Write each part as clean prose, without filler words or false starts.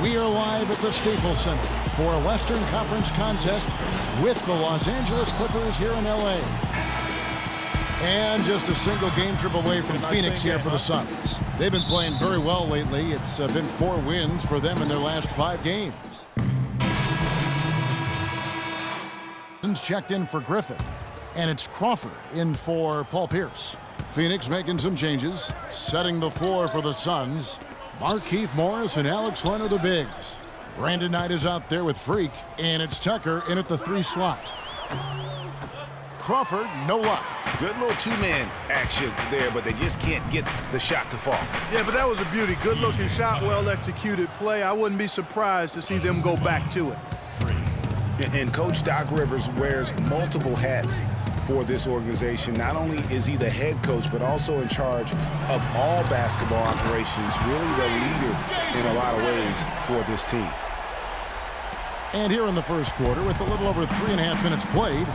We are live at the Staples Center for a Western Conference contest with the Los Angeles Clippers here in LA. And just a single game trip away from Phoenix here for the Suns. They've been playing very well lately. It's been 4 wins for them in their last 5 games. Checked in for Griffin, and it's Crawford in for Paul Pierce. Phoenix making some changes, setting the floor for the Suns. Markieff Morris and Alex Len are the bigs. Brandon Knight is out there with Freak, and it's Tucker in at the 3 slot. Crawford, no luck. Good little 2-man action there, but they just can't get the shot to fall. Yeah, but that was a beauty. Good-looking shot, well-executed play. I wouldn't be surprised to see them go back to it. And Coach Doc Rivers wears multiple hats for this organization. Not only is he the head coach, but also in charge of all basketball operations, really the leader in a lot of ways for this team. And here in the first quarter, with a little over 3.5 minutes played,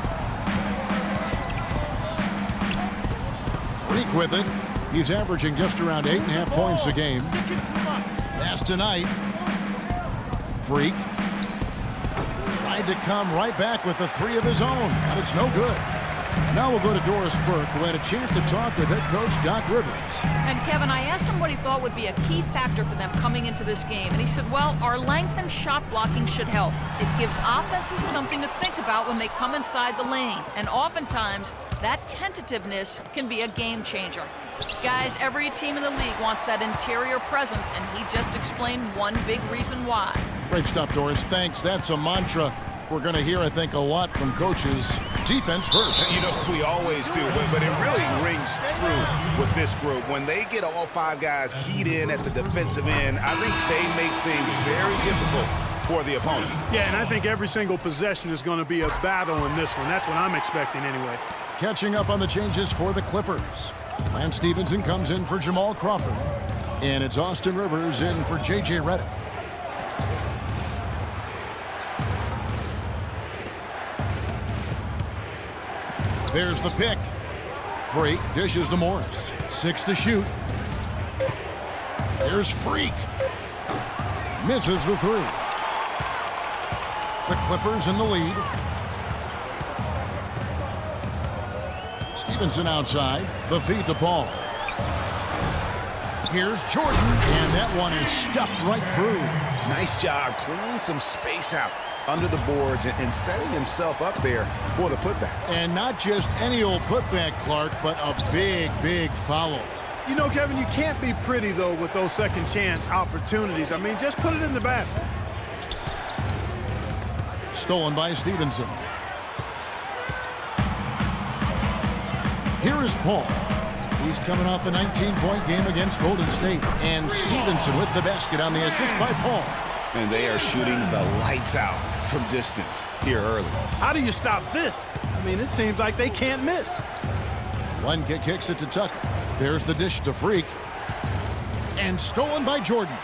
Freak with it. He's averaging just around 8.5 points a game. Pass tonight. Freak tried to come right back with the 3 of his own, but it's no good. Now we'll go to Doris Burke, who had a chance to talk with head coach Doc Rivers. And Kevin, I asked him what he thought would be a key factor for them coming into this game, and he said, well, our length and shot blocking should help. It gives offenses something to think about when they come inside the lane, and oftentimes that tentativeness can be a game changer. Guys, every team in the league wants that interior presence, and he just explained one big reason why. Great stuff, Doris. Thanks. That's a mantra we're going to hear, I think, a lot from coaches. Defense first. You know, we always do, but it really rings true with this group. When they get all 5 guys keyed in at the defensive end, I think they make things very difficult for the opponent. Yeah, and I think every single possession is going to be a battle in this one. That's what I'm expecting anyway. Catching up on the changes for the Clippers. Lance Stephenson comes in for Jamal Crawford. And it's Austin Rivers in for J.J. Redick. There's the pick. Freak dishes to Morris. 6 to shoot. There's Freak. Misses the 3. The Clippers in the lead. Stephenson outside. The feed to Paul. Here's Jordan, and that one is stuffed right through. Nice job clearing some space out under the boards and setting himself up there for the putback. And not just any old putback, Clark, but a big, big foul. You know, Kevin, you can't be pretty, though, with those second chance opportunities. I mean, just put it in the basket. Stolen by Stephenson. Here is Paul. He's coming off a 19-point game against Golden State. And Stephenson with the basket on the assist by Paul. And they are shooting the lights out from distance here early. How do you stop this? I mean, it seems like they can't miss. One kicks it to Tucker. There's the dish to Freak. And stolen by Jordan.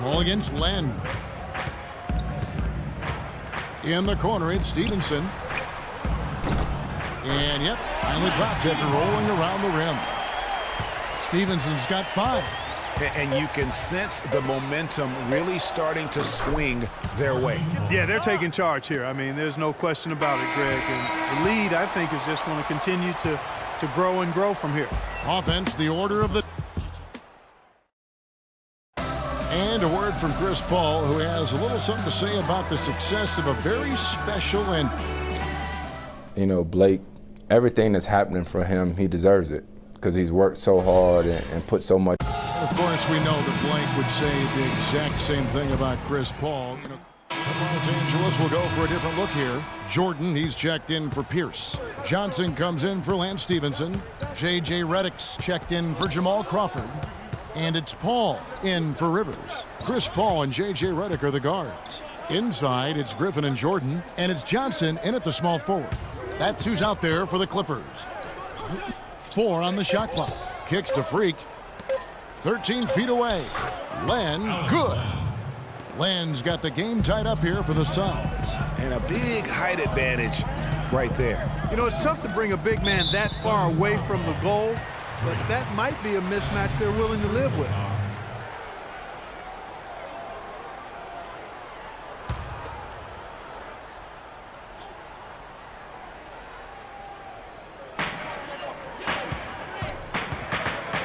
Ball against Len. In the corner, it's Stephenson. And, yep, finally dropped after rolling around the rim. Stephenson's got 5. And you can sense the momentum really starting to swing their way. Yeah, they're taking charge here. I mean, there's no question about it, Greg. And the lead, I think, is just going to continue to grow and grow from here. Offense, the order of the... And a word from Chris Paul, who has a little something to say about the success of a very special and... You know, Blake, everything that's happening for him, he deserves it because he's worked so hard and put so much. And of course, we know that Blake would say the exact same thing about Chris Paul. You know, Los Angeles will go for a different look here. Jordan, he's checked in for Pierce. Johnson comes in for Lance Stephenson. J.J. Redick's checked in for Jamal Crawford. And it's Paul in for Rivers. Chris Paul and J.J. Redick are the guards. Inside, it's Griffin and Jordan. And it's Johnson in at the small forward. That's who's out there for the Clippers. 4 on the shot clock. Kicks to Freak. 13 feet away. Len, good. Len's got the game tied up here for the Suns. And a big height advantage right there. You know, it's tough to bring a big man that far away from the goal, but that might be a mismatch they're willing to live with.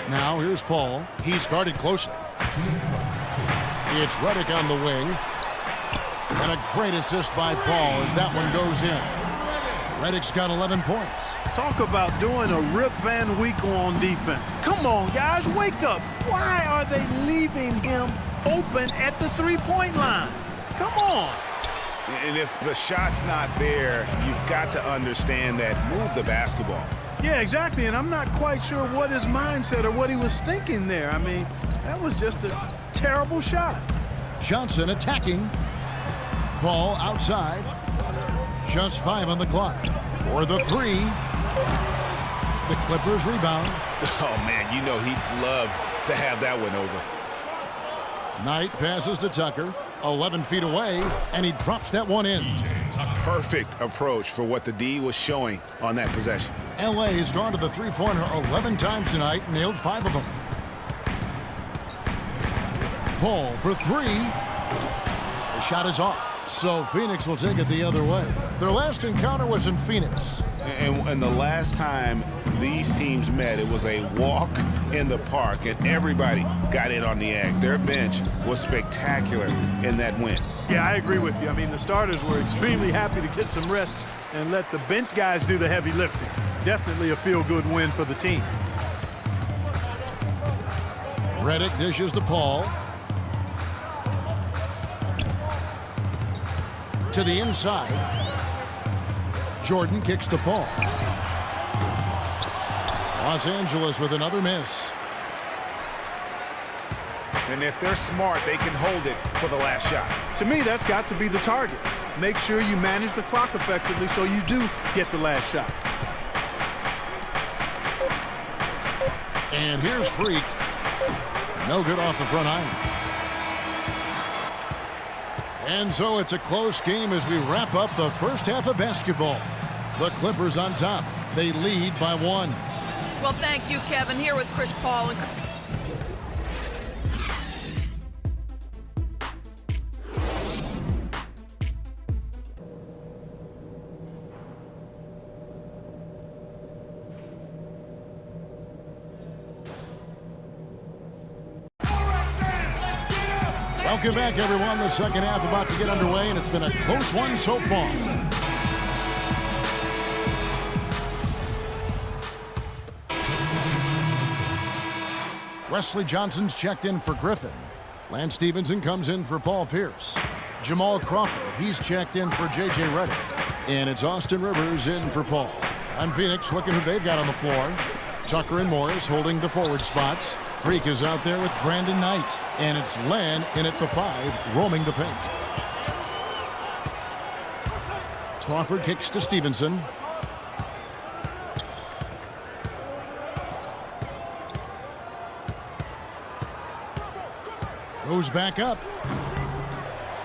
Now here's Paul. He's guarded closely. It's Redick on the wing. And a great assist by Paul as that one goes in. Redick's got 11 points. Talk about doing a Rip Van Winkle on defense. Come on, guys, wake up. Why are they leaving him open at the three-point line? Come on. And if the shot's not there, you've got to understand that. Move the basketball. Yeah, exactly, and I'm not quite sure what his mindset or what he was thinking there. I mean, that was just a terrible shot. Johnson attacking. Paul outside. Just 5 on the clock. For the 3. The Clippers rebound. Oh, man, you know he'd love to have that one over. Knight passes to Tucker. 11 feet away, and he drops that one in. Perfect approach for what the D was showing on that possession. LA has gone to the three-pointer 11 times tonight, nailed 5 of them. Paul for 3. The shot is off, so Phoenix will take it the other way. Their last encounter was in Phoenix. And the last time these teams met, it was a walk in the park, and everybody got in on the egg. Their bench was spectacular in that win. Yeah, I agree with you. I mean, the starters were extremely happy to get some rest and let the bench guys do the heavy lifting. Definitely a feel-good win for the team. Redick dishes to Paul. To the inside. Jordan kicks to Paul. Los Angeles with another miss. And if they're smart, they can hold it for the last shot. To me, that's got to be the target. Make sure you manage the clock effectively so you do get the last shot. And here's Freak. No good off the front iron. And so it's a close game as we wrap up the first half of basketball. The Clippers on top. They lead by 1. Well, thank you, Kevin. Here with Chris Paul. And welcome back, everyone. The second half about to get underway, and it's been a close one so far. Wesley Johnson's checked in for Griffin. Lance Stevenson comes in for Paul Pierce. Jamal Crawford, he's checked in for J.J. Redick. And it's Austin Rivers in for Paul. And Phoenix looking who they've got on the floor. Tucker and Morris holding the forward spots. Freak is out there with Brandon Knight. And it's Len in at the 5, roaming the paint. Crawford kicks to Stevenson. Goes back up.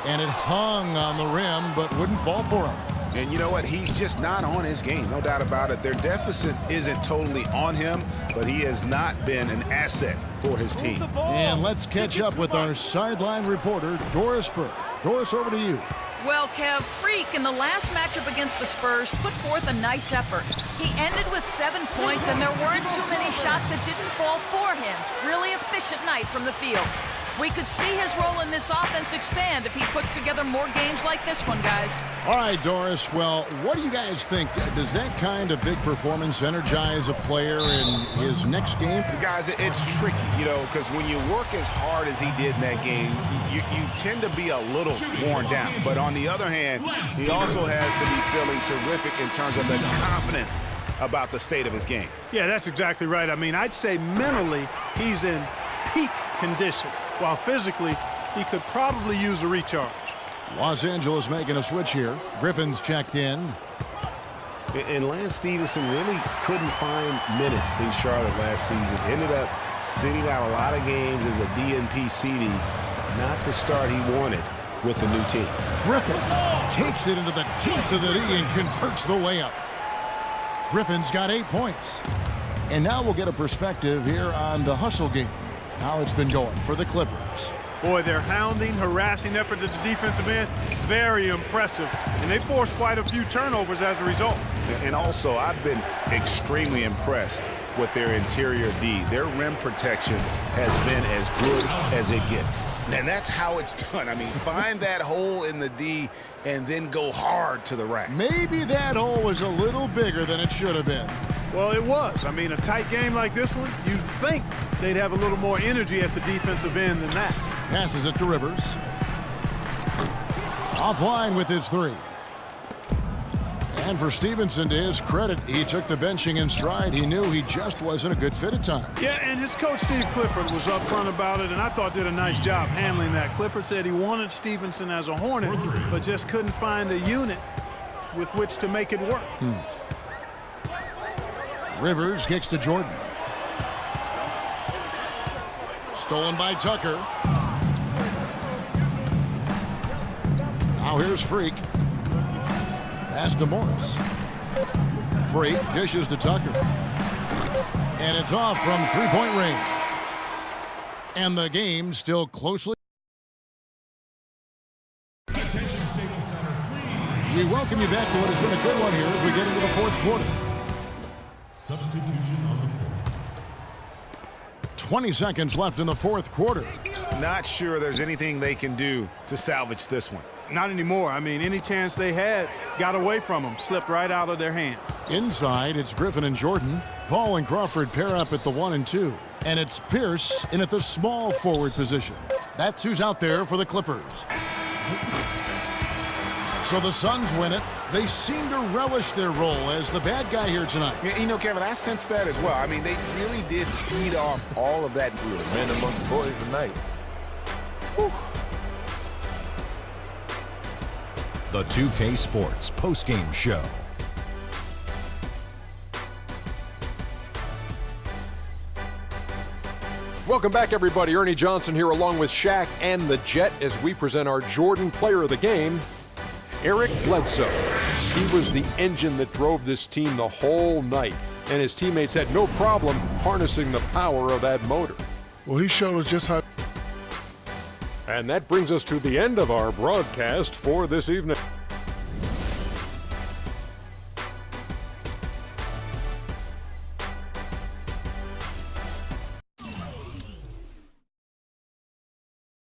And it hung on the rim, but wouldn't fall for him. And you know what? He's just not on his game, no doubt about it. Their deficit isn't totally on him, but he has not been an asset for his team. And let's catch up with our sideline reporter, Doris Burke. Doris, over to you. well, Kev, Freak in the last matchup against the Spurs put forth a nice effort. He ended with 7 points, and there weren't too many shots that didn't fall for him. Really efficient night from the field. We could see his role in this offense expand if he puts together more games like this one, guys. All right, Doris. Well, what do you guys think? Does that kind of big performance energize a player in his next game? Guys, it's tricky, you know, because when you work as hard as he did in that game, you tend to be a little worn down. But on the other hand, he also has to be feeling terrific in terms of the confidence about the state of his game. Yeah, that's exactly right. I mean, I'd say mentally he's in peak condition, while physically he could probably use a recharge. Los Angeles making a switch here. Griffin's checked in. And Lance Stevenson really couldn't find minutes in Charlotte last season. Ended up sitting out a lot of games as a DNP CD. Not the start he wanted with the new team. Griffin takes it into the teeth of the D and converts the layup. Griffin's got 8 points. And now we'll get a perspective here on the hustle game, how it's been going for the Clippers. Boy, their hounding, harassing effort at the defensive end, very impressive. And they forced quite a few turnovers as a result. And also, I've been extremely impressed with their interior D. Their rim protection has been as good as it gets. And that's how it's done. I mean, find that hole in the D and then go hard to the rack. Maybe that hole was a little bigger than it should have been. Well, it was. I mean, a tight game like this one, you'd think they'd have a little more energy at the defensive end than that. Passes it to Rivers. Offline with his 3. And for Stevenson, to his credit, he took the benching in stride. He knew he just wasn't a good fit at times. Yeah, and his coach, Steve Clifford, was upfront about it, and I thought did a nice job handling that. Clifford said he wanted Stevenson as a Hornet, but just couldn't find a unit with which to make it work. Rivers kicks to Jordan. Stolen by Tucker. Now here's Freak. Pass to Morris. Freak dishes to Tucker. And it's off from 3-point range. And the game still closely. We welcome you back to what has been a good one here as we get into the 4th quarter. Substitution on the court. 20 seconds left in the 4th quarter. Not sure there's anything they can do to salvage this one. Not anymore. I mean, any chance they had got away from them, slipped right out of their hand. Inside, it's Griffin and Jordan. Paul and Crawford pair up at the 1 and 2. And it's Pierce in at the small forward position. That's who's out there for the Clippers. So the Suns win it. They seem to relish their role as the bad guy here tonight. You know, Kevin, I sense that as well. I mean, they really did feed off all of that good. Men amongst boys tonight. Whew. The 2K Sports postgame show. Welcome back, everybody. Ernie Johnson here along with Shaq and the Jet as we present our Jordan Player of the Game, Eric Bledsoe. He was the engine that drove this team the whole night, and his teammates had no problem harnessing the power of that motor. Well, he showed us just how. And that brings us to the end of our broadcast for this evening.